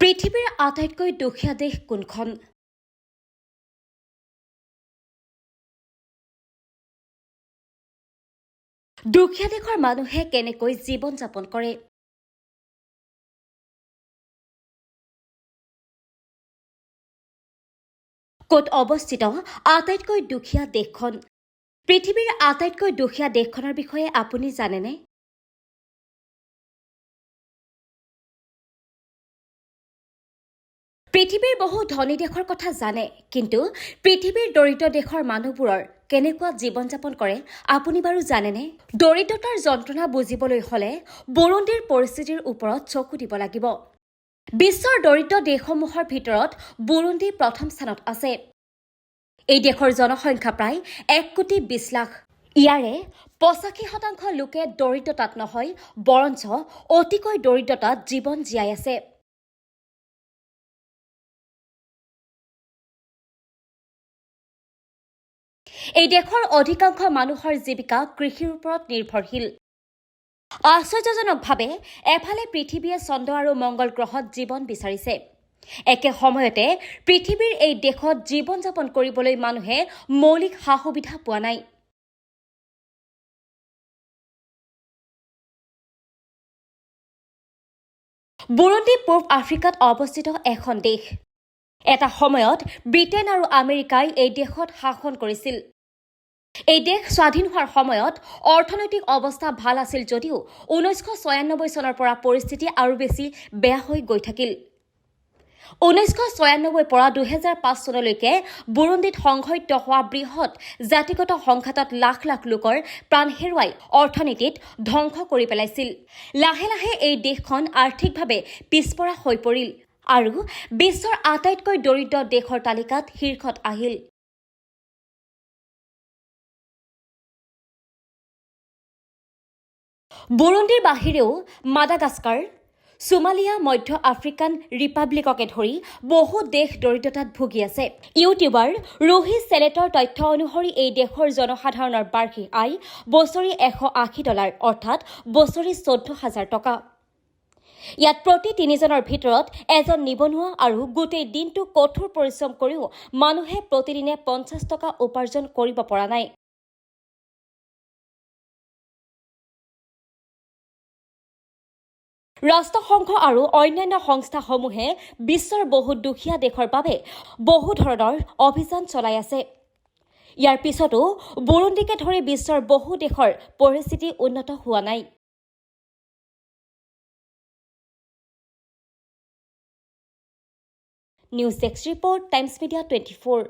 পৃথিৱীৰ আটাইতকৈ দুখীয়া দেশ কোনখন? দুখীয়া দেশৰ মানুহে কেনেকৈ জীৱন যাপন কৰে? ক'ত অৱস্থিত আটাইতকৈ দুখীয়া দেশখন? পৃথিৱীৰ আটাইতকৈ দুখীয়া দেশখনৰ বিষয়ে আপুনি জানেনে? পৃথিৱীৰ বহু ধনী দেশৰ কথা জানে, কিন্তু পৃথিৱীৰ দৰিদ্ৰ দেশৰ মানুহবোৰৰ কেনেকুৱা জীৱন যাপন কৰে আপুনি বাৰু জানেনে? দৰিদ্ৰতাৰ যন্ত্ৰণা বুজিবলৈ হ'লে বুৰুণ্ডীৰ পৰিস্থিতিৰ ওপৰত চকু দিব লাগিব। বিশ্বৰ দৰিদ্ৰ দেশসমূহৰ ভিতৰত বুৰুণ্ডী প্ৰথম স্থানত আছে। এই দেশৰ জনসংখ্যা প্ৰায় 1,20,00,000। ইয়াৰে 85% লোকে দৰিদ্ৰতাত নহয়, বৰঞ্চ অতিকৈ দৰিদ্ৰতাত জীৱন জীয়াই আছে। এই দেশৰ অধিকাংশ মানুহৰ জীৱিকা কৃষিৰ ওপৰত নিৰ্ভৰশীল। আশ্চৰ্যজনকভাৱে এফালে পৃথিৱীয়ে চন্দ্ৰ আৰু মংগল গ্ৰহত জীৱন বিচাৰিছে, একে সময়তে পৃথিৱীৰ এই দেশত জীৱন যাপন কৰিবলৈ মানুহে মৌলিক সা-সুবিধা পোৱা নাই। বুৰুণ্ডী পূব আফ্ৰিকাত অৱস্থিত এখন দেশ। এটা সময়ত ব্ৰিটেইন আৰু আমেৰিকাই এই দেশত শাসন কৰিছিল। এই দেশ স্বাধীন হোৱাৰ সময়ত অৰ্থনৈতিক অৱস্থা ভাল আছিল যদিও 1996 চনৰ পৰা পৰিস্থিতি আৰু বেছি বেয়া হৈ গৈ থাকিল। 1996 পৰা 2005 চনলৈকে বুৰুণ্ডীত সংঘটিত হোৱা বৃহৎ জাতিগত সংঘাতত লাখ লাখ লোকৰ প্ৰাণ হেৰুৱাই অৰ্থনীতিত ধ্বংস কৰি পেলাইছিল। লাহে লাহে এই দেশখন আৰ্থিকভাৱে পিছপৰা হৈ পৰিল আৰু বিশ্বৰ আটাইতকৈ দৰিদ্ৰ দেশৰ তালিকাত শীৰ্ষত আহিল। বুৰুণ্ডীৰ বাহিৰেও মাডাগাস্কাৰ, সোমালিয়া, মধ্য আফ্ৰিকান ৰিপাব্লিককে ধৰি বহু দেশ দৰিদ্ৰতাত ভুগি আছে। ইউটিউবাৰ ৰুহি চেলেটৰ তথ্য অনুসৰি এই দেশৰ জনসাধাৰণৰ বাৰ্ষিক আয় বছৰি $180, অৰ্থাৎ বছৰি 14,000 টকা। ইয়াত প্ৰতি 3জনৰ ভিতৰত এজন নিবনুৱা আৰু গোটেই দিনটো কঠোৰ পৰিশ্ৰম কৰিও মানুহে প্ৰতিদিনে 50 টকা উপাৰ্জন কৰিব পৰা নাই। ৰাষ্ট্ৰসংঘ আৰু অন্যান্য সংস্থাসমূহে বিশ্বৰ বহু দুখীয়া দেশৰ বাবে বহু ধৰণৰ অভিযান চলাই আছে। ইয়াৰ পিছতো বুৰুণ্ডীকে ধৰি বিশ্বৰ বহু দেশৰ পৰিস্থিতি উন্নত হোৱা নাই। News desk report, times media 24।